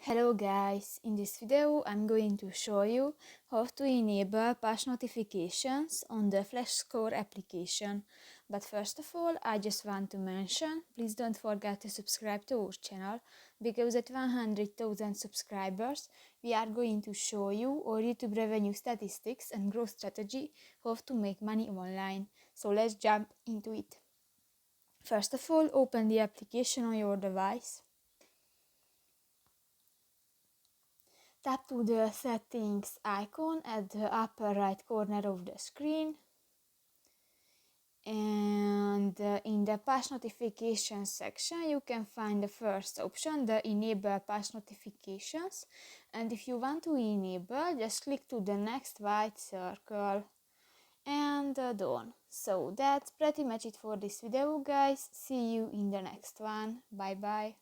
Hello guys, in this video I'm going to show you how to enable push notifications on the Flashscore application. But first of all, I just want to mention, please don't forget to subscribe to our channel, because at 100,000 subscribers we are going to show you our YouTube revenue statistics and growth strategy, how to make money online. So let's jump into it. First of all, open the application on your device. Tap to the settings icon at the upper right corner of the screen, and in the push notifications section you can find the first option, the enable push notifications, and if you want to enable, just click to the next white circle and done. So that's pretty much it for this video guys. See you in the next one. Bye bye.